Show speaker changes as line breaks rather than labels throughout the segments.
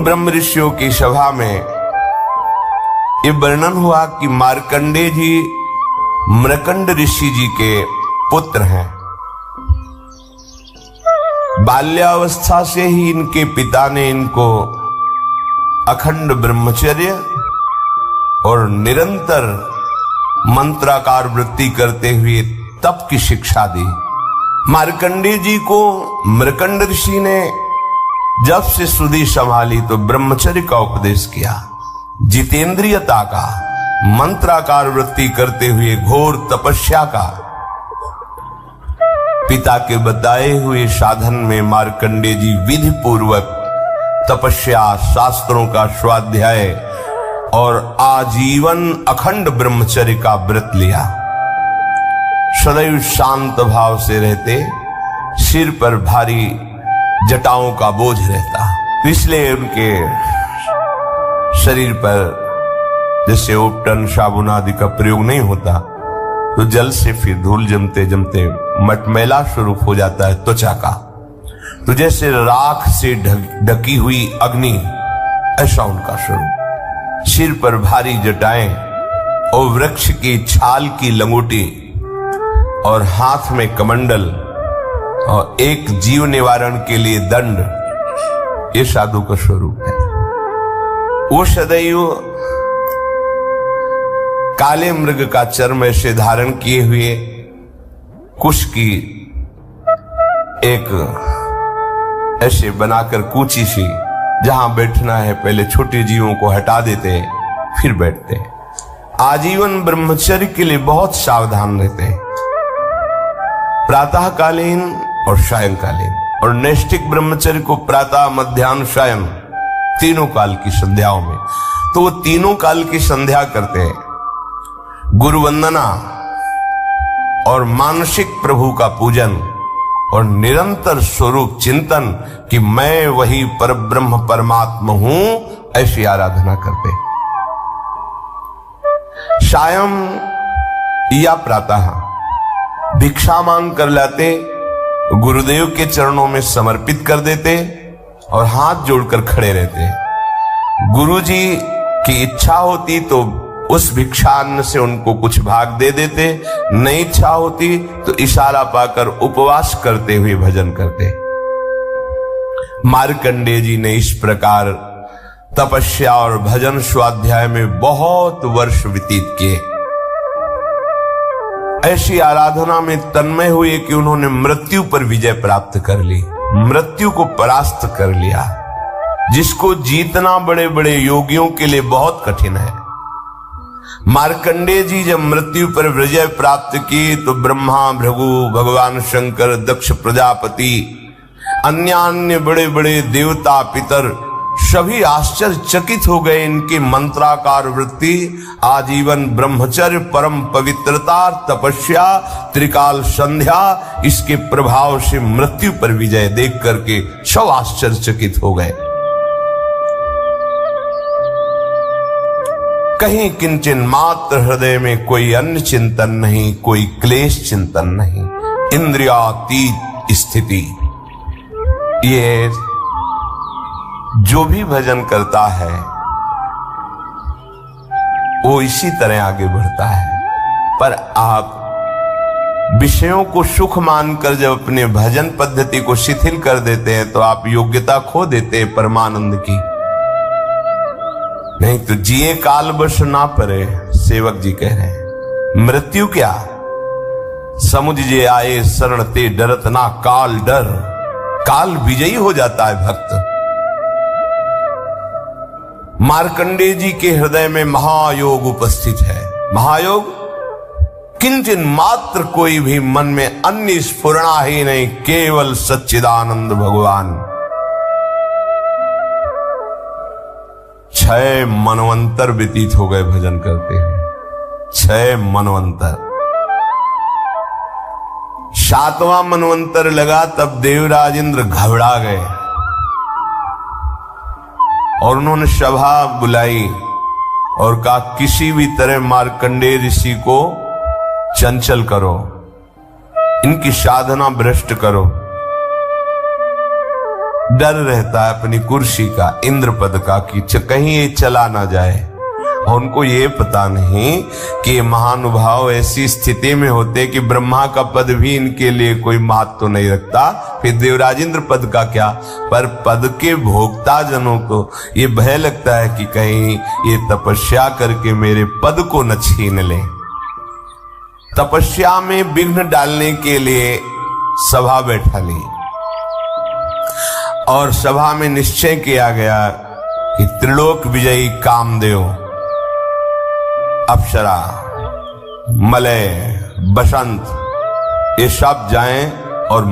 ब्रह्म ऋषियों की सभा में ये वर्णन हुआ कि मार्कंडेय जी मृकंड ऋषि जी के पुत्र हैं। बाल्यावस्था से ही इनके पिता ने इनको अखंड ब्रह्मचर्य और निरंतर मंत्राकार वृत्ति करते हुए तप की शिक्षा दी। मार्कंडेय जी को मृकंड ऋषि ने जब से सुधि संभाली तो ब्रह्मचर्य का उपदेश किया, जितेंद्रियता का, मंत्राकार वृत्ति करते हुए घोर तपस्या का। पिता के बताए हुए साधन में मार्कंडेय जी विधि पूर्वक तपस्या, शास्त्रों का स्वाध्याय और आजीवन अखंड ब्रह्मचर्य का व्रत लिया। सदैव शांत भाव से रहते, सिर पर भारी जटाओं का बोझ रहता, इसलिए उनके शरीर पर जैसे उपटन साबुन आदि का प्रयोग नहीं होता तो जल से फिर धूल जमते जमते मटमैला स्वरूप हो जाता है त्वचा का। तो जैसे राख से ढकी हुई अग्नि, ऐसा उनका स्वरूप। सिर पर भारी जटाएं और वृक्ष की छाल की लंगोटी और हाथ में कमंडल और एक जीव निवारण के लिए दंड, ये साधु का स्वरूप है। वो सदैव काले मृग का चर्म ऐसे धारण किए हुए, कुश की एक ऐसे बनाकर कूची सी, जहां बैठना है पहले छोटे जीवों को हटा देते फिर बैठते। आजीवन ब्रह्मचर्य के लिए बहुत सावधान रहते, प्रातःकालीन और सायंकालीन, और नैष्ठिक ब्रह्मचर्य को प्रातः, मध्याह्न, सायं तीनों काल की संध्याओं में। तो वो तीनों काल की संध्या करते हैं, गुरु वंदना और मानसिक प्रभु का पूजन और निरंतर स्वरूप चिंतन कि मैं वही परब्रह्म परमात्मा हूं, ऐसी आराधना करते। सायं या प्रातः भिक्षा मांग कर लाते, गुरुदेव के चरणों में समर्पित कर देते और हाथ जोड़कर खड़े रहते। गुरु जी की इच्छा होती तो उस भिक्षान्न से उनको कुछ भाग दे देते, नहीं इच्छा होती तो इशारा पाकर उपवास करते हुए भजन करते। मार्कंडेय जी ने इस प्रकार तपस्या और भजन स्वाध्याय में बहुत वर्ष व्यतीत किए। ऐसी आराधना में तन्मय हुए कि उन्होंने मृत्यु पर विजय प्राप्त कर ली, मृत्यु को परास्त कर लिया, जिसको जीतना बड़े बड़े योगियों के लिए बहुत कठिन है। मार्कंडेय जी जब मृत्यु पर विजय प्राप्त की तो ब्रह्मा, भृगु, भगवान शंकर, दक्ष प्रजापति, अन्य बड़े बड़े देवता, पितर सभी आश्चर्यचकित हो गए। इनकी मंत्राकार वृत्ति, आजीवन ब्रह्मचर्य, परम पवित्रता, तपस्या, त्रिकाल संध्या, इसके प्रभाव से मृत्यु पर विजय देख करके सब आश्चर्यचकित हो गए। कहीं किंचन मात्र हृदय में कोई अन्य चिंतन नहीं, कोई क्लेश चिंतन नहीं, इंद्रियातीत स्थिति। ये जो भी भजन करता है वो इसी तरह आगे बढ़ता है। पर आप विषयों को सुख मानकर जब अपने भजन पद्धति को शिथिल कर देते हैं तो आप योग्यता खो देते हैं परमानंद की। नहीं तो जिए काल बस ना परे, सेवक जी कह रहे हैं। मृत्यु क्या, समुझ जे आए शरण ते डरत ना काल डर। काल विजयी हो जाता है भक्त। मार्कंडेय जी के हृदय में महायोग उपस्थित है। महायोग, किंचन मात्र कोई भी मन में अन्य स्फुरणा ही नहीं, केवल सच्चिदानंद भगवान। 6 मनवंतर व्यतीत हो गए भजन करते हैं, 6 मनवंतर। 7वां मनवंतर लगा तब देवराज इंद्र घबरा गए और उन्होंने सभा बुलाई और कहा किसी भी तरह मार्कंडेय ऋषि को चंचल करो, इनकी साधना भ्रष्ट करो। डर रहता है अपनी कुर्सी का, इंद्र पद का, कि कहीं ये चला ना जाए। और उनको ये पता नहीं कि ये महानुभाव ऐसी स्थिति में होते कि ब्रह्मा का पद भी इनके लिए कोई महत्व तो नहीं रखता, फिर देवराजेंद्र पद का क्या। पर पद के भोक्ता जनों को ये भय लगता है कि कहीं ये तपस्या करके मेरे पद को न छीन ले। तपस्या में विघ्न डालने के लिए सभा बैठा ली और सभा में निश्चय किया गया कि त्रिलोक विजयी कामदेव, अप्सरा, मलय, बसंत, ये सब जाएं और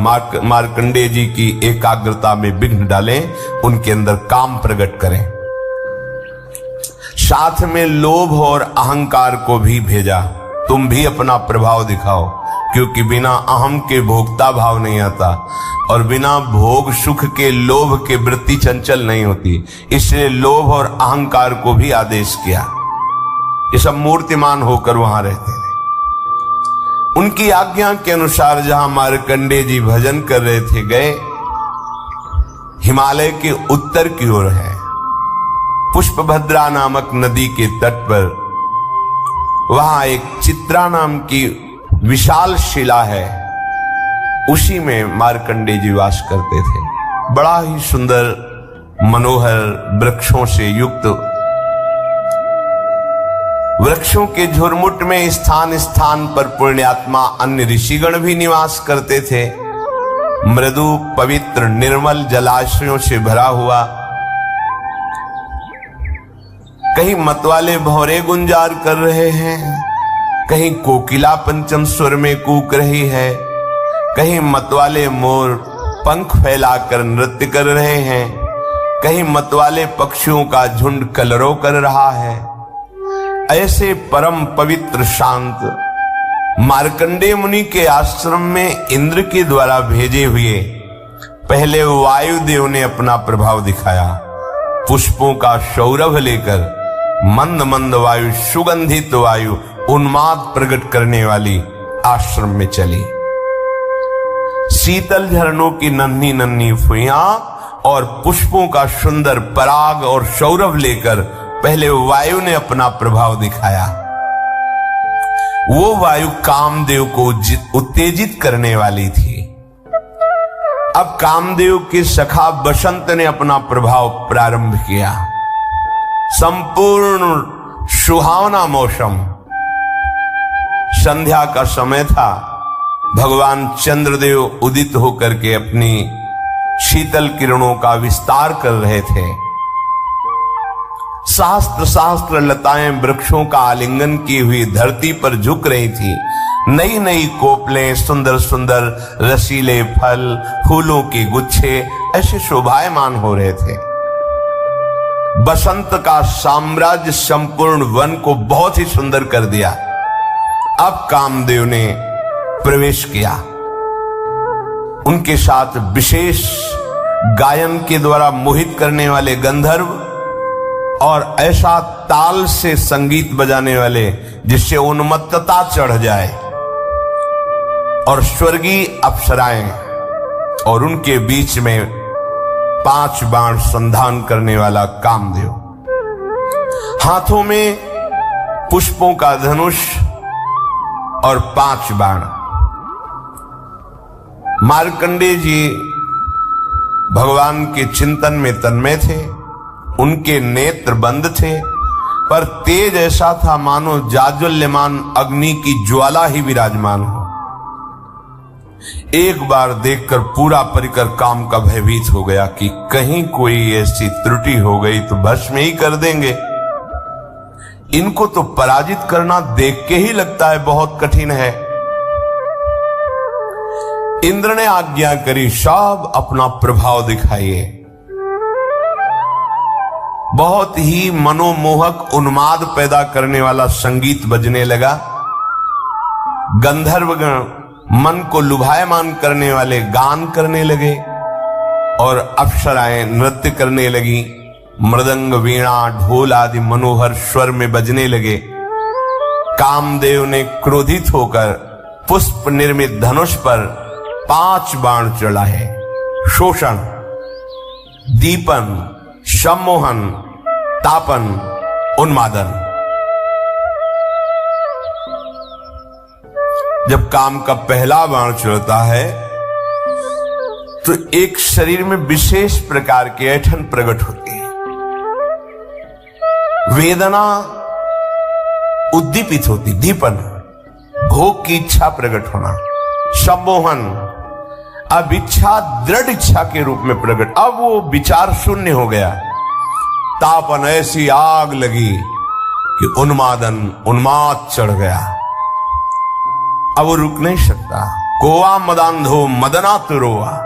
मार्कंडेय जी की एकाग्रता में विघ्न डालें, उनके अंदर काम प्रकट करें। साथ में लोभ और अहंकार को भी भेजा, तुम भी अपना प्रभाव दिखाओ, क्योंकि बिना अहम के भोक्ता भाव नहीं आता और बिना भोग सुख के लोभ के वृत्ति चंचल नहीं होती। इसलिए लोभ और अहंकार को भी आदेश किया। ये सब मूर्तिमान होकर वहां रहते थे। उनकी आज्ञा के अनुसार जहां मार्कंडेय जी भजन कर रहे थे, गए हिमालय के उत्तर की ओर है, पुष्पभद्रा नामक नदी के तट पर। वहां एक चित्रा नाम की विशाल शिला है, उसी में मार्कंडेय जी वास करते थे। बड़ा ही सुंदर मनोहर वृक्षों से युक्त, वृक्षों के झुरमुट में स्थान स्थान पर पुण्यात्मा अन्य ऋषिगण भी निवास करते थे। मृदु पवित्र निर्मल जलाशयों से भरा हुआ, कहीं मतवाले भौरे गुंजार कर रहे हैं, कहीं कोकिला पंचम स्वर में कूक रही है, कहीं मतवाले मोर पंख फैलाकर नृत्य कर रहे हैं, कहीं मतवाले पक्षियों का झुंड कलरव कर रहा है। ऐसे परम पवित्र शांत मार्कंडेय मुनि के आश्रम में इंद्र के द्वारा भेजे हुए पहले वायुदेव ने अपना प्रभाव दिखाया। पुष्पों का सौरभ लेकर मंद मंद वायु, सुगंधित वायु, उन्माद प्रकट करने वाली आश्रम में चली। शीतल झरनों की नन्ही नन्ही फुइयां और पुष्पों का सुंदर पराग और सौरभ लेकर पहले वायु ने अपना प्रभाव दिखाया। वो वायु कामदेव को उत्तेजित करने वाली थी। अब कामदेव के सखा बसंत ने अपना प्रभाव प्रारंभ किया। संपूर्ण सुहावना मौसम, संध्या का समय था। भगवान चंद्रदेव उदित होकर के अपनी शीतल किरणों का विस्तार कर रहे थे। सहस्त्र सहस्त्र लताएं वृक्षों का आलिंगन की हुई धरती पर झुक रही थी। नई नई कोपलें, सुंदर सुंदर रसीले फल, फूलों के गुच्छे ऐसे शोभायमान हो रहे थे। बसंत का साम्राज्य संपूर्ण वन को बहुत ही सुंदर कर दिया। अब कामदेव ने प्रवेश किया। उनके साथ विशेष गायन के द्वारा मोहित करने वाले गंधर्व और ऐसा ताल से संगीत बजाने वाले जिससे उन्मत्तता चढ़ जाए, और स्वर्गीय अप्सराएं, और उनके बीच में 5 बाण संधान करने वाला कामदेव, हाथों में पुष्पों का धनुष और 5 बाण। मार्कंडेय जी भगवान के चिंतन में तन्मय थे। उनके नेत्र बंद थे, पर तेज ऐसा था मानो जाज्वल्यमान अग्नि की ज्वाला ही विराजमान हो। एक बार देखकर पूरा परिकर काम का भयभीत हो गया कि कहीं कोई ऐसी त्रुटि हो गई तो भस्म ही कर देंगे। इनको तो पराजित करना देख के ही लगता है बहुत कठिन है। इंद्र ने आज्ञा करी, सब अपना प्रभाव दिखाइए। बहुत ही मनोमोहक उन्माद पैदा करने वाला संगीत बजने लगा। गंधर्वगण मन को लुभायमान करने वाले गान करने लगे और अप्सराएं नृत्य करने लगी। मृदंग, वीणा, ढोल आदि मनोहर स्वर में बजने लगे। कामदेव ने क्रोधित होकर पुष्प निर्मित धनुष पर 5 बाण चढ़ाए। शोषण, दीपन, सम्मोहन, तापन, उन्मादन। जब काम का पहला बाण चलता है तो एक शरीर में विशेष प्रकार की ऐंठन प्रकट होती है, वेदना उद्दीपित होती, दीपन भोग की इच्छा प्रकट होना, सम्मोहन अब इच्छा दृढ़ इच्छा के रूप में प्रकट, अब वो विचार शून्य हो गया, तापन ऐसी आग लगी कि उन्मादन उन्माद चढ़ गया, अब वो रुक नहीं सकता। कोवा मदांधो मदनातुरोवा,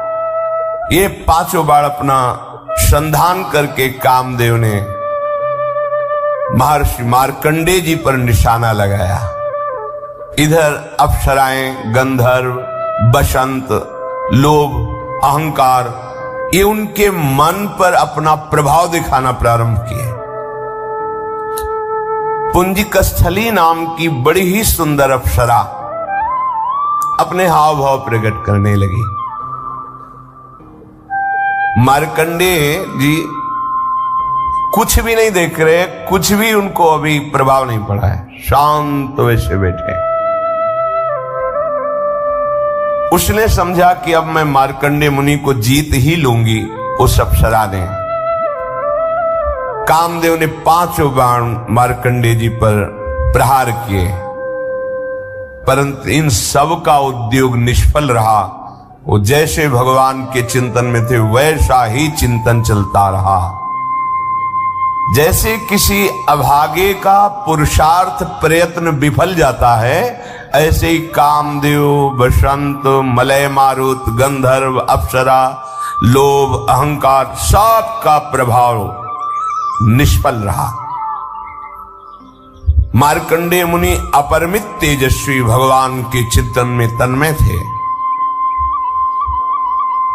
ये पांचों बार अपना संधान करके कामदेव ने महर्षि मार्कंडेय जी पर निशाना लगाया। इधर अप्सराएं, गंधर्व, बसंत, लोभ, अहंकार, ये उनके मन पर अपना प्रभाव दिखाना प्रारंभ किए। पुंजिकस्थली नाम की बड़ी ही सुंदर अप्सरा अपने हाव भाव प्रकट करने लगी। मार्कंडेय जी कुछ भी नहीं देख रहे, कुछ भी उनको अभी प्रभाव नहीं पड़ा है, शांत वैसे बैठे। उसने समझा कि अब मैं मार्कंडेय मुनि को जीत ही लूंगी। उस अप्सरा ने, कामदेव ने 5 बाण मार्कंडेय जी पर प्रहार किए, परंतु इन सब का उद्योग निष्फल रहा। वो जैसे भगवान के चिंतन में थे वैसा ही चिंतन चलता रहा। जैसे किसी अभागे का पुरुषार्थ प्रयत्न विफल जाता है, ऐसे ही कामदेव, बसंत, मलय मारुत, गंधर्व, अप्सरा, लोभ, अहंकार सबका प्रभाव निष्फल रहा। मार्कंडेय मुनि अपरिमित तेजस्वी भगवान के चिंतन में तन्मय थे।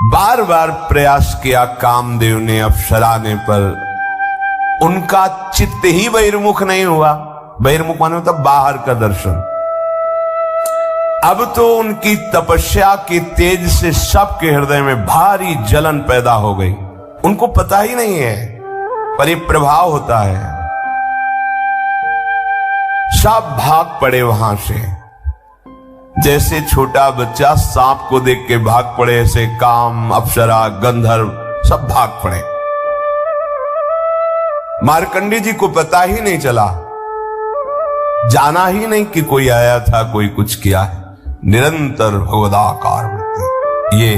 बार बार प्रयास किया कामदेव ने, अप्सरा ने, पर उनका चित्त ही बहिर्मुख नहीं हुआ। बहिर्मुख माने मतलब बाहर का दर्शन। अब तो उनकी तपस्या के तेज से सबके हृदय में भारी जलन पैदा हो गई। उनको पता ही नहीं है, पर ये प्रभाव होता है। सब भाग पड़े वहां से, जैसे छोटा बच्चा सांप को देख के भाग पड़े, ऐसे काम, अप्सरा, गंधर्व सब भाग पड़े। मार्कंडेय जी को पता ही नहीं चला, जाना ही नहीं कि कोई आया था, कोई कुछ किया है। निरंतर भगवदाकार वृत्ति। ये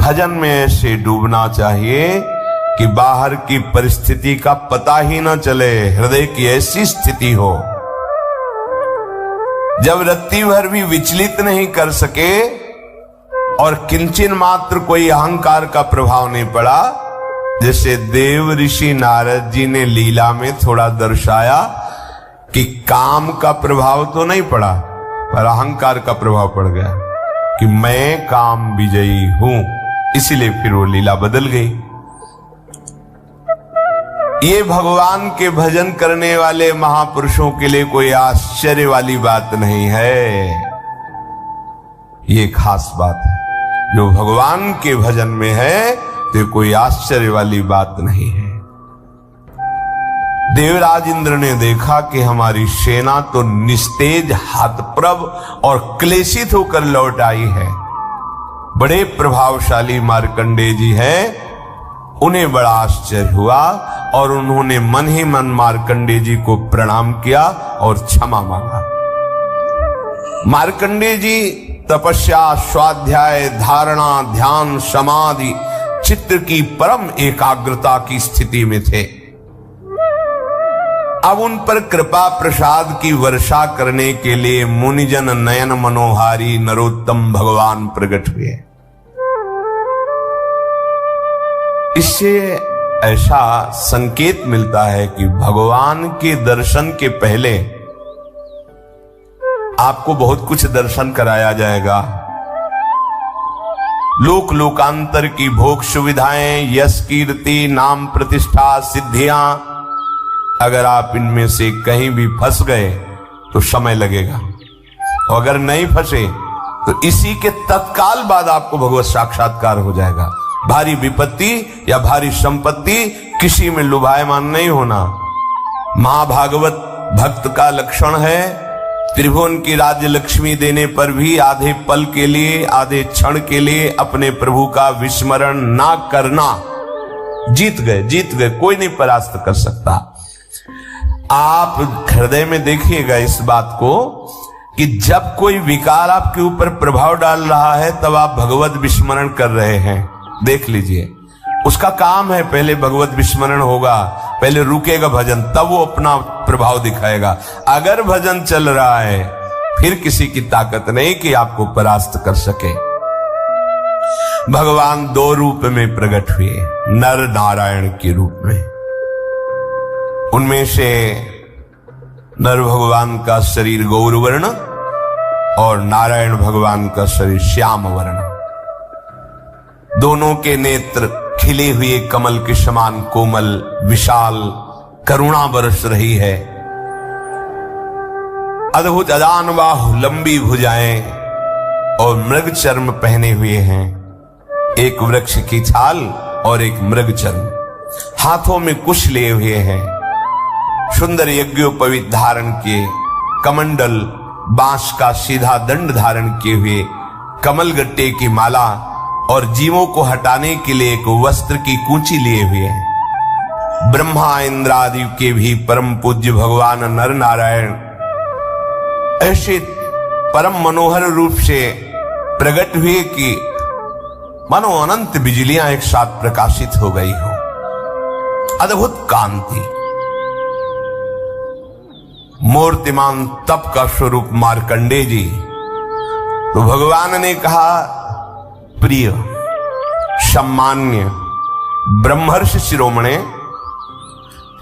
भजन में ऐसे डूबना चाहिए कि बाहर की परिस्थिति का पता ही न चले, हृदय की ऐसी स्थिति हो जब रत्ती भर भी विचलित नहीं कर सके और किंचन मात्र कोई अहंकार का प्रभाव नहीं पड़ा। जैसे देव ऋषि नारद जी ने लीला में थोड़ा दर्शाया कि काम का प्रभाव तो नहीं पड़ा, पर अहंकार का प्रभाव पड़ गया कि मैं काम विजयी हूं, इसीलिए फिर वो लीला बदल गई। ये भगवान के भजन करने वाले महापुरुषों के लिए कोई आश्चर्य वाली बात नहीं है। ये खास बात है, जो भगवान के भजन में है तो कोई आश्चर्य वाली बात नहीं है। देवराज इंद्र ने देखा कि हमारी सेना तो निस्तेज, हाथप्रभ और क्लेशित होकर लौट आई है। बड़े प्रभावशाली मार्कंडेय जी हैं। उन्हें बड़ा आश्चर्य हुआ और उन्होंने मन ही मन मार्कंडेय जी को प्रणाम किया और क्षमा मांगा। मार्कंडेय जी तपस्या, स्वाध्याय, धारणा, ध्यान, समाधि, चित्त की परम एकाग्रता की स्थिति में थे। अब उन पर कृपा प्रसाद की वर्षा करने के लिए मुनिजन नयन मनोहारी नरोत्तम भगवान प्रकट हुए। इससे ऐसा संकेत मिलता है कि भगवान के दर्शन के पहले आपको बहुत कुछ दर्शन कराया जाएगा। लोक लोकांतर की भोग सुविधाएं, यश, कीर्ति, नाम, प्रतिष्ठा, सिद्धियां, अगर आप इनमें से कहीं भी फंस गए तो समय लगेगा, और अगर नहीं फंसे तो इसी के तत्काल बाद आपको भगवत साक्षात्कार हो जाएगा। भारी विपत्ति या भारी संपत्ति किसी में लुभायमान नहीं होना। महाभागवत भक्त का लक्षण है, त्रिभुवन की राज्य लक्ष्मी देने पर भी आधे पल के लिए, आधे क्षण के लिए अपने प्रभु का विस्मरण ना करना। जीत गए, कोई नहीं परास्त कर सकता। आप हृदय में देखिएगा इस बात को कि जब कोई विकार आपके ऊपर प्रभाव डाल रहा है तब आप भगवत विस्मरण कर रहे हैं। देख लीजिए, उसका काम है, पहले भगवत विस्मरण होगा, पहले रुकेगा भजन, तब वो अपना प्रभाव दिखाएगा। अगर भजन चल रहा है फिर किसी की ताकत नहीं कि आपको परास्त कर सके। भगवान दो रूप में प्रकट हुए, नर नारायण के रूप में। उनमें से नर भगवान का शरीर गौर वर्ण और नारायण भगवान का शरीर श्याम वर्ण। दोनों के नेत्र खिले हुए कमल के समान कोमल, विशाल, करुणा बरस रही है। अद्भुत अजान बाहु, लंबी भुजाएं और मृग चर्म पहने हुए हैं। एक वृक्ष की छाल और एक मृग चर्म, हाथों में कुश लिए हुए हैं। सुंदर यज्ञोपवीत धारण किए, कमंडल, बांस का सीधा दंड धारण किए हुए, कमल गट्टे की माला और जीवों को हटाने के लिए एक वस्त्र की कूंची लिए हुए हैं। ब्रह्मा इंद्र आदि के भी परम पूज्य भगवान नर नारायण ऐसे परम मनोहर रूप से प्रकट हुए कि मानो अनंत बिजलियां एक साथ प्रकाशित हो गई हो। अद्भुत कांति, मूर्तिमान तप का स्वरूप मार्कंडेय जी। तो भगवान ने कहा, प्रिय, सम्मान्य ब्रह्मर्षि शिरोमणे,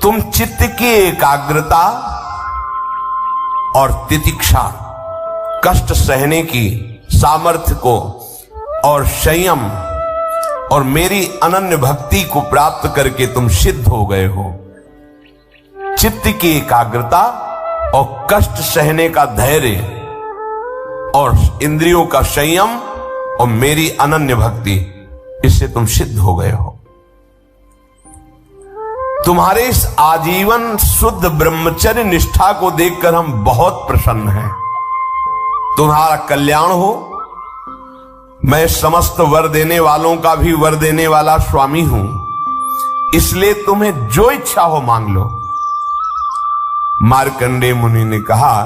तुम चित्त की एकाग्रता और तितिक्षा, कष्ट सहने की सामर्थ्य को और संयम और मेरी अनन्य भक्ति को प्राप्त करके तुम सिद्ध हो गए हो। चित्त की एकाग्रता और कष्ट सहने का धैर्य और इंद्रियों का संयम और मेरी अनन्य भक्ति, इससे तुम सिद्ध हो गए हो। तुम्हारे इस आजीवन शुद्ध ब्रह्मचर्य निष्ठा को देखकर हम बहुत प्रसन्न हैं। तुम्हारा कल्याण हो। मैं समस्त वर देने वालों का भी वर देने वाला स्वामी हूं, इसलिए तुम्हें जो इच्छा हो मांग लो। मार्कंडेय मुनि ने कहा,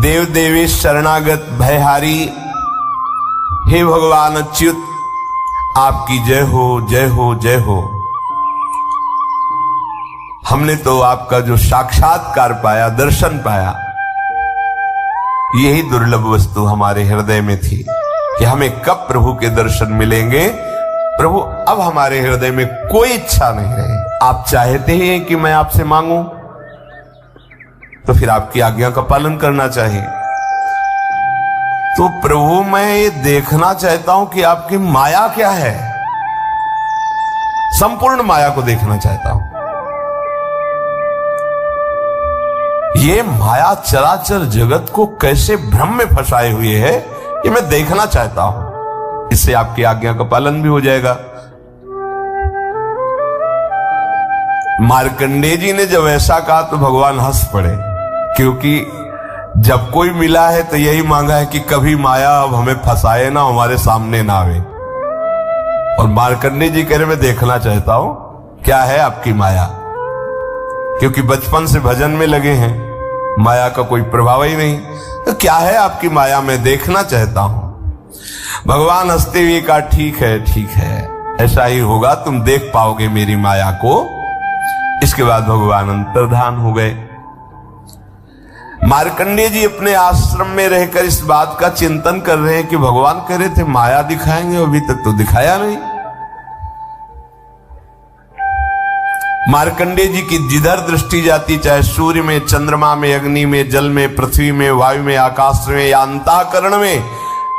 देव देवेश शरणागत भयहारी, हे भगवान अच्युत, आपकी जय हो, जय हो, जय हो। हमने तो आपका जो साक्षात्कार पाया, दर्शन पाया, यही दुर्लभ वस्तु हमारे हृदय में थी कि हमें कब प्रभु के दर्शन मिलेंगे। प्रभु, अब हमारे हृदय में कोई इच्छा नहीं रही। आप चाहते हैं कि मैं आपसे मांगूं, तो फिर आपकी आज्ञा का पालन करना चाहिए। तो प्रभु, मैं ये देखना चाहता हूं कि आपकी माया क्या है, संपूर्ण माया को देखना चाहता हूं। ये माया चराचर जगत को कैसे भ्रम में फंसाए हुए है, ये मैं देखना चाहता हूं। इससे आपकी आज्ञा का पालन भी हो जाएगा। मार्कंडेय जी ने जब ऐसा कहा तो भगवान हंस पड़े, क्योंकि जब कोई मिला है तो यही मांगा है कि कभी माया अब हमें फंसाए ना, हमारे सामने ना आवे। और मार्कंडेय जी कह रहे, मैं देखना चाहता हूं क्या है आपकी माया, क्योंकि बचपन से भजन में लगे हैं, माया का कोई प्रभाव ही नहीं। तो क्या है आपकी माया, मैं देखना चाहता हूं। भगवान हंसते हुए कहा, ठीक है, ठीक है, ऐसा ही होगा, तुम देख पाओगे मेरी माया को। इसके बाद भगवान अंतर्धान हो गए। मार्कंडेय जी अपने आश्रम में रहकर इस बात का चिंतन कर रहे हैं कि भगवान कह रहे थे माया दिखाएंगे, अभी तक तो दिखाया नहीं। मार्कंडेय जी की जिधर दृष्टि जाती, चाहे सूर्य में, चंद्रमा में, अग्नि में, जल में, पृथ्वी में, वायु में, आकाश में या अंतःकरण में,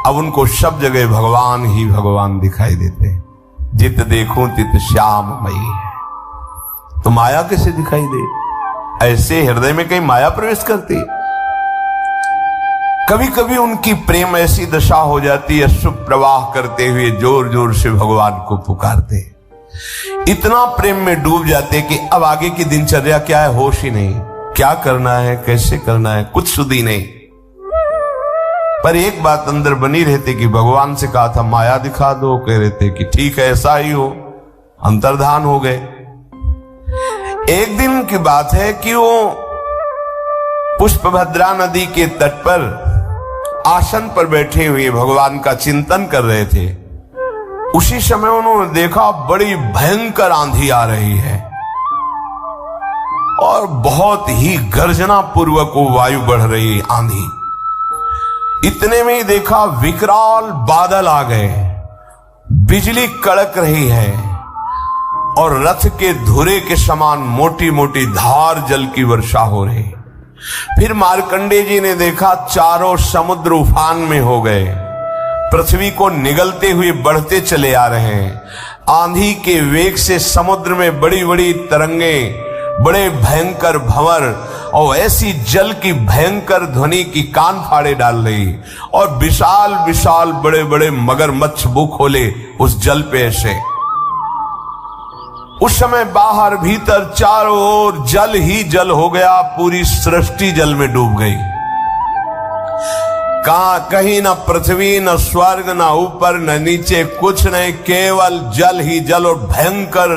अब उनको सब जगह भगवान ही भगवान दिखाई देते हैं। जित देखूं तित श्याममयी है। तो माया कैसे दिखाई दे? ऐसे हृदय में कहीं माया प्रवेश करती? कभी कभी उनकी प्रेम ऐसी दशा हो जाती है, शुभ प्रवाह करते हुए जोर जोर से भगवान को पुकारते, इतना प्रेम में डूब जाते कि अब आगे की दिनचर्या क्या है होश ही नहीं, क्या करना है कैसे करना है कुछ सुध ही नहीं। पर एक बात अंदर बनी रहती कि भगवान से कहा था माया दिखा दो, कह रहे थे कि ठीक है ऐसा ही हो, अंतर्धान हो गए। एक दिन की बात है कि वो पुष्पभद्रा नदी के तट पर आसन पर बैठे हुए भगवान का चिंतन कर रहे थे। उसी समय उन्होंने देखा बड़ी भयंकर आंधी आ रही है और बहुत ही गर्जना पूर्वक वो वायु बढ़ रही आंधी। इतने में ही देखा विकराल बादल आ गए, बिजली कड़क रही है और रथ के धुरे के समान मोटी मोटी धार जल की वर्षा हो रही। फिर मार्कंडेय जी ने देखा चारों समुद्र उफान में हो गए, पृथ्वी को निगलते हुए बढ़ते चले आ रहे हैं। आंधी के वेग से समुद्र में बड़ी बड़ी तरंगे, बड़े भयंकर भंवर और ऐसी जल की भयंकर ध्वनि की कान फाड़े डाल रही और विशाल विशाल बड़े बड़े मगरमच्छ मुंह खोले उस जल पे ऐसे। उस समय बाहर भीतर चारों ओर जल ही जल हो गया, पूरी सृष्टि जल में डूब गई। कहीं न पृथ्वी न स्वर्ग न ऊपर न नीचे कुछ नहीं, केवल जल ही जल और भयंकर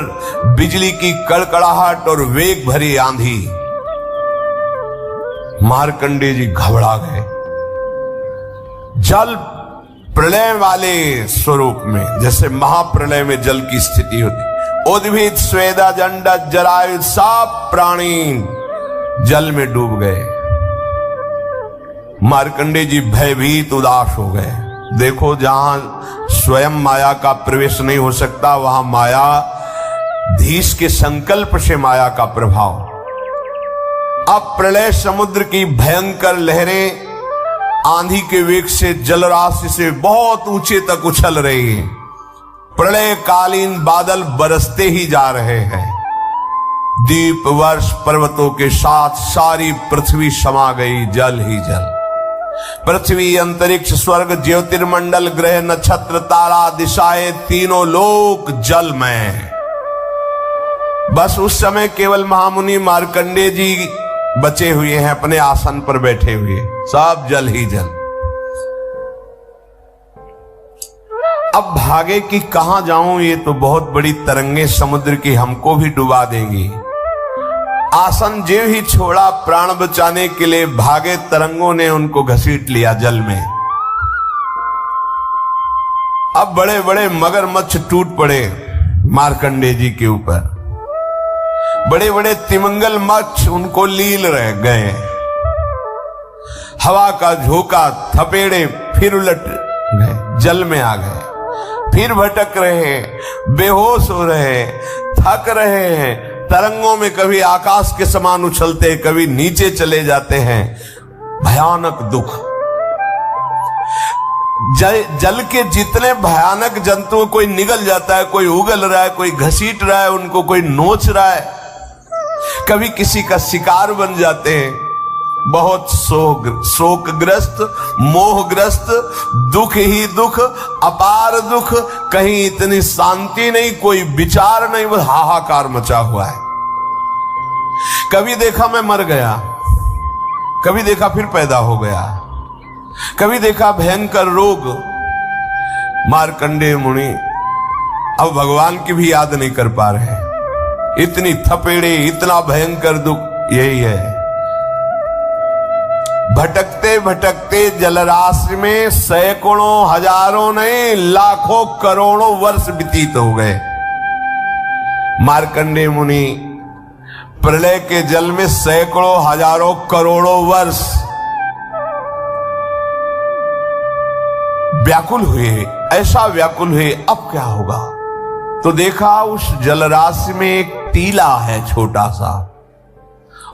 बिजली की कड़कड़ाहट और वेग भरी आंधी। मार्कंडेय जी घबरा गए। जल प्रलय वाले स्वरूप में, जैसे महाप्रलय में जल की स्थिति होती, उद्भिद स्वेदा जंडा जरायु सब प्राणी जल में डूब गए। मार्कंडेय जी भयभीत उदास हो गए। देखो जहां स्वयं माया का प्रवेश नहीं हो सकता, वहां माया धीश के संकल्प से माया का प्रभाव। अब प्रलय समुद्र की भयंकर लहरें आंधी के वेग से जलराशि से बहुत ऊंचे तक उछल रही हैं। प्रलय कालीन बादल बरसते ही जा रहे हैं। दीप वर्ष पर्वतों के साथ सारी पृथ्वी समा गई, जल ही जल। पृथ्वी, अंतरिक्ष, स्वर्ग, ज्योतिर्मंडल, ग्रह, नक्षत्र, तारा, दिशाएं, तीनों लोक जल में। बस उस समय केवल महामुनि मार्कंडेय जी बचे हुए हैं, अपने आसन पर बैठे हुए, सब जल ही जल। अब भागे कि कहां जाऊं, ये तो बहुत बड़ी तरंगे समुद्र की हमको भी डुबा देंगी। आसन जो ही छोड़ा प्राण बचाने के लिए भागे, तरंगों ने उनको घसीट लिया जल में। अब बड़े बड़े मगरमच्छ टूट पड़े मार्कंडेय जी के ऊपर। बड़े बड़े तिमिंगल मच्छ उनको लील रह गए। हवा का झोंका, थपेड़े फिर उलट गए, जल में आ गए, फिर भटक रहे हैं, बेहोश हो रहे हैं, थक रहे हैं। तरंगों में कभी आकाश के समान उछलते, कभी नीचे चले जाते हैं। भयानक दुख। जल के जितने भयानक जंतु, कोई निगल जाता है, कोई उगल रहा है, कोई घसीट रहा है उनको, कोई नोच रहा है, कभी किसी का शिकार बन जाते हैं। बहुत शोकग्रस्त, मोहग्रस्त, दुख ही दुख, अपार दुख, कहीं इतनी शांति नहीं, कोई विचार नहीं, बस हाहाकार मचा हुआ है। कभी देखा मैं मर गया, कभी देखा फिर पैदा हो गया, कभी देखा भयंकर रोग। मार्कंडेय मुनि अब भगवान की भी याद नहीं कर पा रहे, इतनी थपेड़े, इतना भयंकर दुख, यही है। भटकते भटकते जलराशि में सैकड़ों, हजारों नहीं, लाखों करोड़ों वर्ष व्यतीत हो गए। मार्कंडेय मुनि प्रलय के जल में सैकड़ों, हजारों, करोड़ों वर्ष व्याकुल हुए, ऐसा व्याकुल हुए अब क्या होगा। तो देखा उस जलराशि में एक टीला है छोटा सा,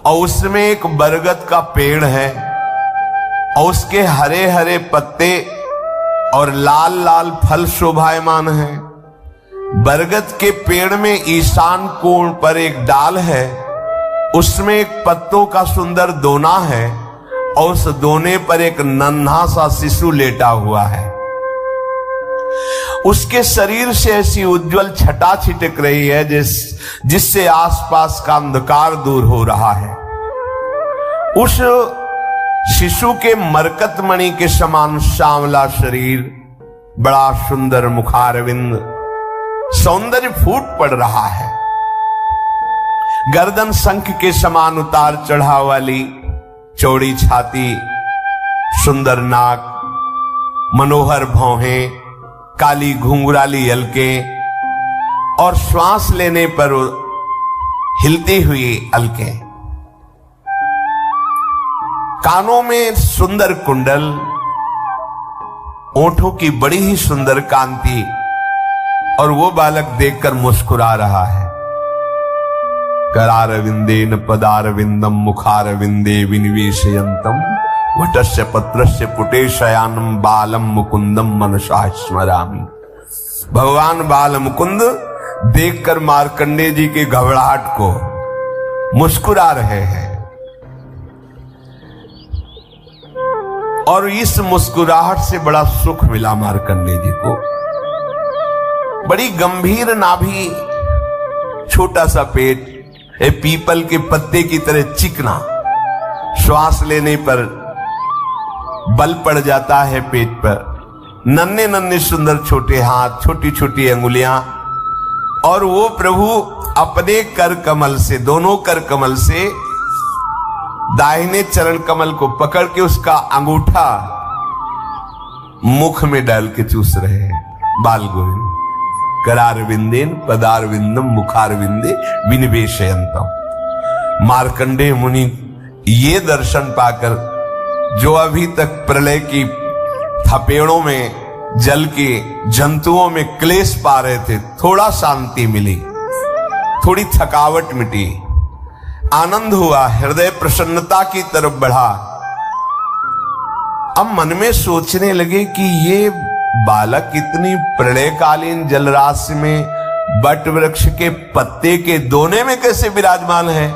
और उसमें एक बरगद का पेड़ है और उसके हरे हरे पत्ते और लाल लाल फल शोभायमान है। बरगद के पेड़ में ईशान कोण पर एक डाल है, उसमें एक पत्तों का सुंदर दोना है और उस दोने पर एक नन्हा सा शिशु लेटा हुआ है। उसके शरीर से ऐसी उज्जवल छटा छिटक रही है जिससे आसपास का अंधकार दूर हो रहा है। उस शिशु के मरकत मणि के समान श्यामला शरीर, बड़ा सुंदर मुखारविंद, सौंदर्य फूट पड़ रहा है। गर्दन शंख के समान उतार चढ़ाव वाली चौड़ी छाती, सुंदर नाक, मनोहर भौहें, काली घुंघराली अलकें और श्वास लेने पर हिलती हुई अलकें। कानों में सुंदर कुंडल, ओंठों की बड़ी ही सुंदर कांति, और वो बालक देखकर मुस्कुरा रहा है। करारविंदेन पदारविंदम मुखारविंदे विनिवेशयंतम वटस्य पत्रस्य पुटे शयानम बालम मुकुंदम मनसा स्मरामि। भगवान बाल मुकुंद देखकर मार्कंडेय जी के घबराहट को मुस्कुरा रहे हैं, और इस मुस्कुराहट से बड़ा सुख मिला मार्कंडेय जी को। बड़ी गंभीर नाभि, छोटा सा पेट, पीपल के पत्ते की तरह चिकना, श्वास लेने पर बल पड़ जाता है पेट पर, नन्हे नन्हे सुंदर छोटे हाथ, छोटी छोटी अंगुलियां, और वो प्रभु अपने कर कमल से, दोनों कर कमल से दाहिने चरण कमल को पकड़ के उसका अंगूठा मुख में डाल के चूस रहे हैं। बाल गोविंद करारविंदेन पदारविंदम मुखारविंदे विनिवेशयंतम। मार्कंडेय मुनि ये दर्शन पाकर, जो अभी तक प्रलय की थपेड़ों में, जल के जंतुओं में क्लेश पा रहे थे, थोड़ा शांति मिली, थोड़ी थकावट मिटी, आनंद हुआ, हृदय प्रसन्नता की तरफ बढ़ा। अब मन में सोचने लगे कि ये बालक इतनी प्रलयकालीन जलराशि में बट वृक्ष के पत्ते के दोने में कैसे विराजमान है।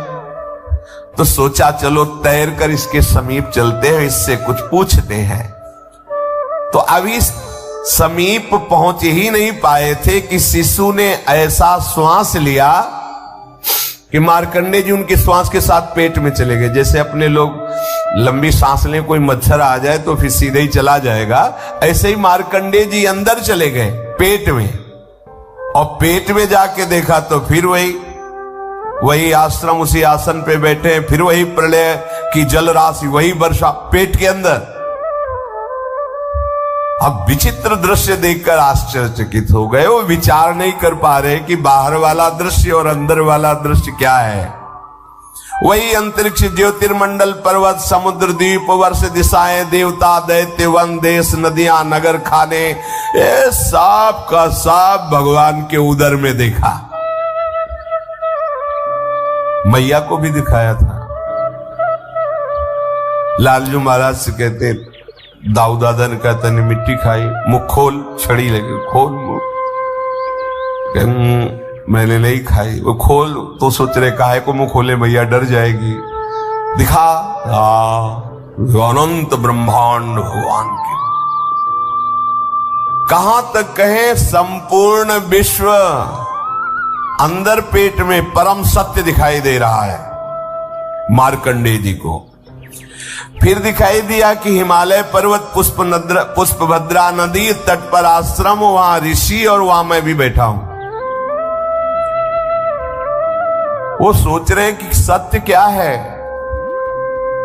तो सोचा चलो तैर कर इसके समीप चलते हैं, इससे कुछ पूछते हैं। तो अभी समीप पहुंच ही नहीं पाए थे कि शिशु ने ऐसा श्वास लिया कि मार्कंडेय जी उनके श्वास के साथ पेट में चले गए। जैसे अपने लोग लंबी सांस लें, कोई मच्छर आ जाए तो फिर सीधे ही चला जाएगा, ऐसे ही मार्कंडेय जी अंदर चले गए पेट में। और पेट में जाके देखा तो फिर वही आश्रम, उसी आसन पे बैठे, फिर वही प्रलय की जल राशि, वही वर्षा पेट के अंदर। अब विचित्र दृश्य देखकर आश्चर्यचकित हो गए। वो विचार नहीं कर पा रहे कि बाहर वाला दृश्य और अंदर वाला दृश्य क्या है। वही अंतरिक्ष, ज्योतिर्मंडल, पर्वत, समुद्र, द्वीप, वर्ष, दिशाएं, देवता, दैत्य, वन, देश, नदियां, नगर, खाने, ये सब का सब भगवान के उदर में देखा। मैया को भी दिखाया था। लालजू महाराज से कहते, दाऊ दादा ने कहता ने मिट्टी खाई, मुख खोल, छड़ी लगे, खोल मुख। मैंने नहीं खाई। वो खोल तो सोच रहे काहे को मुंह खोले, मैया डर जाएगी। दिखा, अनंत ब्रह्मांड भगवान के। कहां तक कहें, संपूर्ण विश्व अंदर पेट में परम सत्य दिखाई दे रहा है मार्कंडेय जी को। फिर दिखाई दिया कि हिमालय पर्वत, पुष्पभद्रा नदी तट पर आश्रम, वहां ऋषि, और वहां मैं भी बैठा हूं। वो सोच रहे हैं कि सत्य क्या है,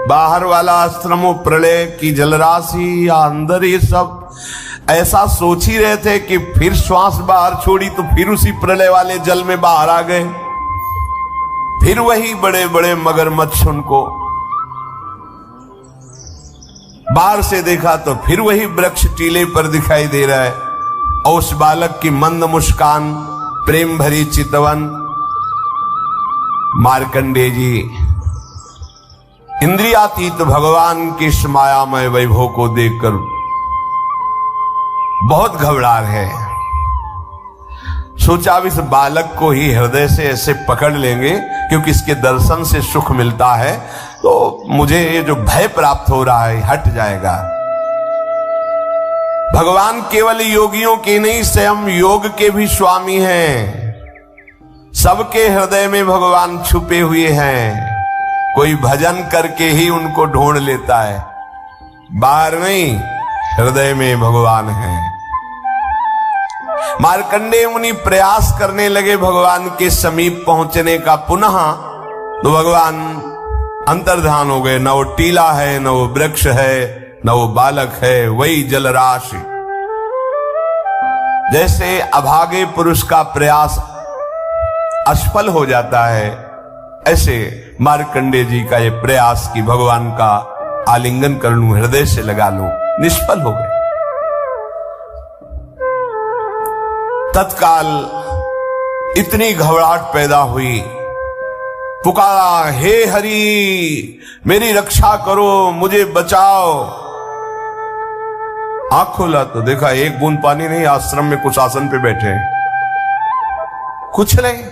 बाहर वाला आश्रम, प्रलय की जलराशि, या अंदर ये सब। ऐसा सोच ही रहे थे कि फिर श्वास बाहर छोड़ी तो फिर उसी प्रलय वाले जल में बाहर आ गए। फिर वही बड़े बड़े मगरमच्छ उनको बाहर से देखा तो फिर वही वृक्ष टीले पर दिखाई दे रहा है। और उस बालक की मंद मुस्कान, प्रेम भरी चितवन। मार्कंडेय जी इंद्रियातीत भगवान के इस मायामय वैभव को देखकर बहुत घबरा रहे हैं। सोचा अब इस बालक को ही हृदय से ऐसे पकड़ लेंगे, क्योंकि इसके दर्शन से सुख मिलता है। तो मुझे ये जो भय प्राप्त हो रहा है हट जाएगा। भगवान केवल योगियों के नहीं, स्वयं योग के भी स्वामी हैं। सबके हृदय में भगवान छुपे हुए हैं। कोई भजन करके ही उनको ढूंढ लेता है, बाहर नहीं, हृदय में भगवान है। मार्कंडेय मुनि प्रयास करने लगे भगवान के समीप पहुंचने का पुनः, तो भगवान अंतर्धान हो गए। न वो टीला है, न वो वृक्ष है, न वो बालक है, वही जलराशि। जैसे अभागे पुरुष का प्रयास असफल हो जाता है, ऐसे मार्कंडेय जी का ये प्रयास कि भगवान का आलिंगन कर लूं, हृदय से लगा लूं, निष्फल हो गए। तत्काल इतनी घबराहट पैदा हुई, पुकारा, हे हरि मेरी रक्षा करो, मुझे बचाओ। आंख खोला तो देखा एक बूंद पानी नहीं, आश्रम में कुछ आसन पे बैठे हैं, कुछ नहीं।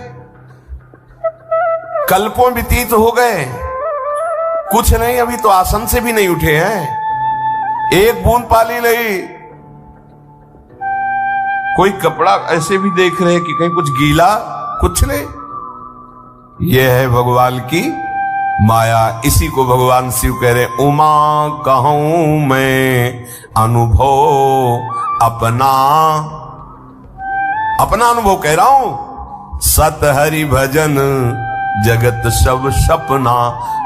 कल्पों व्यतीत हो गए, कुछ नहीं, अभी तो आसन से भी नहीं उठे हैं, एक बूंद पानी नहीं। कोई कपड़ा ऐसे भी देख रहे हैं कि कहीं कुछ गीला, कुछ नहीं। यह है भगवान की माया। इसी को भगवान शिव कह रहे, उमा कहूं मैं अनुभव अपना, अपना अनुभव कह रहा हूं। सत हरि भजन जगत सब सपना।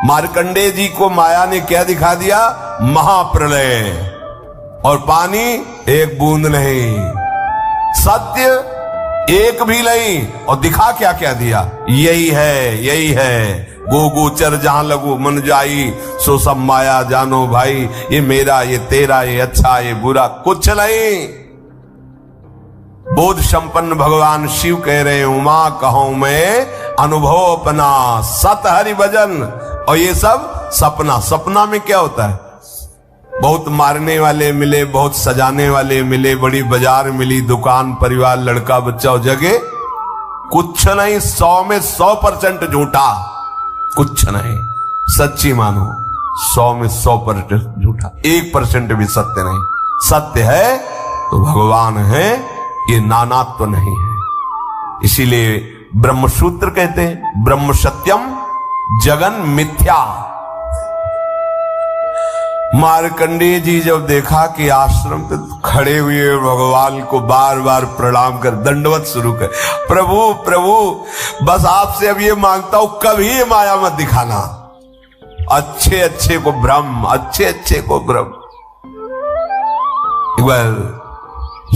मार्कंडेय जी को माया ने क्या दिखा दिया? महाप्रलय, और पानी एक बूंद नहीं, सत्य एक भी नहीं, और दिखा क्या क्या दिया? यही है, यही है। गो गोचर जहां लगो मन जाई, सो सब माया जानो भाई। ये मेरा, ये तेरा, ये अच्छा, ये बुरा, कुछ नहीं। बोध संपन्न भगवान शिव कह रहे हैं, उमा कहूं मैं अनुभव अपना, सत हरि भजन। और ये सब सपना। सपना में क्या होता है? बहुत मारने वाले मिले, बहुत सजाने वाले मिले, बड़ी बाजार मिली, दुकान, परिवार, लड़का बच्चा और जगह कुछ नहीं। 100 में 100% झूठा, कुछ नहीं। सच्ची मानो, 100 में 100% झूठा, 1% भी सत्य नहीं। सत्य है तो भगवान है, ये नानात्व नहीं है। इसीलिए ब्रह्मसूत्र कहते हैं, ब्रह्म सत्यम जगन मिथ्या। मार्कंडेय जी जब देखा कि आश्रम पे खड़े हुए भगवान को बार बार प्रणाम कर, दंडवत शुरू कर, प्रभु प्रभु बस आपसे अब ये मांगता हूं, कभी ये माया मत दिखाना। अच्छे अच्छे को भ्रम, अच्छे अच्छे को भ्रम। एक बार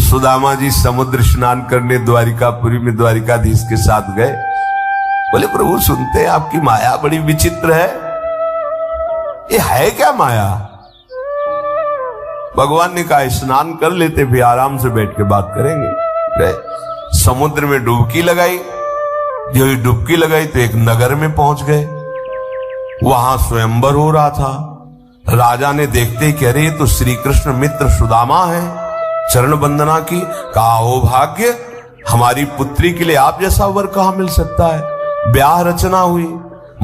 सुदामा जी समुद्र स्नान करने द्वारिकापुरी में द्वारिकाधीश के साथ गए। बोले, प्रभु सुनते हैं आपकी माया बड़ी विचित्र है, ये है क्या माया? भगवान ने कहा, स्नान कर लेते, फिर आराम से बैठ के बात करेंगे। गए समुद्र में डुबकी लगाई। जो डुबकी लगाई तो एक नगर में पहुंच गए। वहां स्वयंवर हो रहा था। राजा ने देखते कि अरे तो श्री कृष्ण मित्र सुदामा है, चरण वंदना की। कहा, ओ भाग्य, हमारी पुत्री के लिए आप जैसा वर कहां मिल सकता है। ब्याह रचना हुई,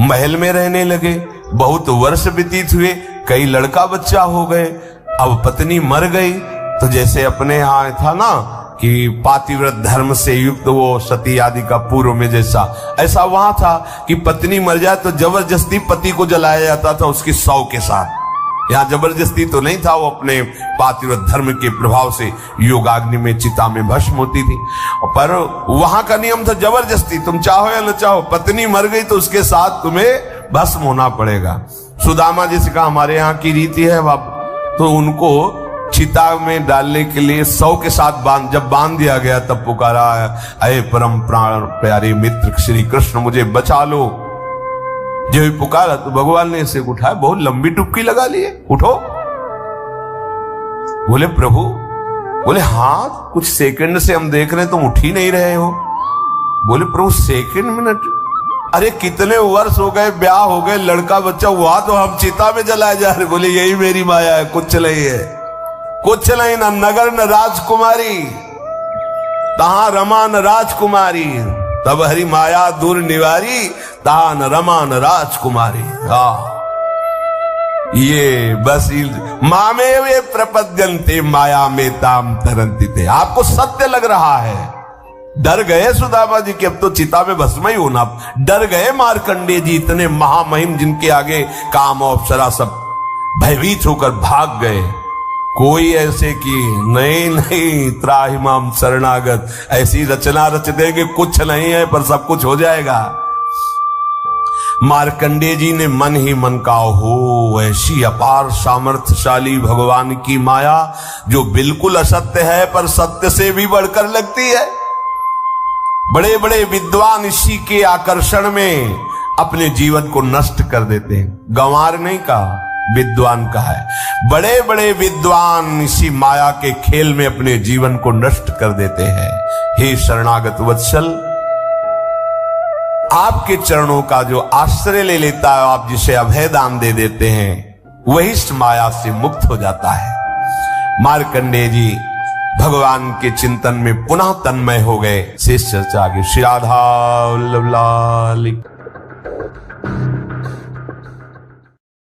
महल में रहने लगे, बहुत वर्ष व्यतीत हुए, कई लड़का बच्चा हो गए। अब पत्नी मर गई तो जैसे अपने यहां था ना कि पातिव्रत धर्म से युक्त वो सती आदि का पूर्व में जैसा, ऐसा वहां था कि पत्नी मर जाए तो जबरदस्ती पति को जलाया जाता था उसकी शव के साथ। यहां जबरदस्ती तो नहीं था, वो अपने पातिव्रत धर्म के प्रभाव से योगाग्नि में, चिता में भस्म होती थी। पर वहां का नियम था जबरदस्ती, तुम चाहो या न चाहो, पत्नी मर गई तो उसके साथ तुम्हें भस्म होना पड़ेगा। सुदामा जी से कहा, हमारे यहाँ की रीति है बाप, तो उनको चिता में डालने के लिए 100 के साथ जब बांध दिया गया तब पुकारा, अये परम प्राण प्यारे मित्र श्री कृष्ण मुझे बचा लो। जो भी पुकारा तो भगवान ने इसे उठाया, बहुत लंबी डुबकी लगा लिए, उठो। बोले, प्रभु, बोले हाँ कुछ सेकंड से हम देख रहे हैं तुम उठ ही नहीं रहे हो। बोले, प्रभु सेकंड मिनट, अरे कितने वर्ष हो गए, ब्याह हो गए, लड़का बच्चा हुआ, तो हम चिता में जलाए जा रहे। बोले, यही मेरी माया है, कुछ नहीं है, कुछ नहीं। न नगर न राजकुमारी, तहां रमा न राजकुमारी, तब हरि माया दूर निवारी, तहां न रमा न राजकुमारी। ये बस मामे वे प्रपद्यन्ते माया में ताम तरंती थे। आपको सत्य लग रहा है, डर गए सुदामा जी कि अब तो चिता में भस्म ही होना, डर गए मार्कंडेय जी, इतने महामहिम जिनके आगे काम और अप्सरा सब भयभीत होकर भाग गए। कोई ऐसे कि नहीं त्राहिमाम शरणागत, ऐसी रचना रच देंगे कुछ नहीं है पर सब कुछ हो जाएगा। मार्कंडेय जी ने मन ही मन कहा, हो ऐसी अपार सामर्थ्यशाली भगवान की माया जो बिल्कुल असत्य है पर सत्य से भी बढ़कर लगती है। बड़े बड़े विद्वान इसी के आकर्षण में अपने जीवन को नष्ट कर देते हैं। गंवार नहीं कहा, विद्वान कहा है। बड़े बड़े विद्वान इसी माया के खेल में अपने जीवन को नष्ट कर देते हैं। हे शरणागत वत्सल, आपके चरणों का जो आश्रय ले लेता है, आप जिसे अभय दान दे देते हैं, वही इस माया से मुक्त हो जाता है। मार्कंडेय जी भगवान के चिंतन में पुनः तन्मय हो गए। शेष चर्चा आगे। श्री राधा वल्लभ लाल।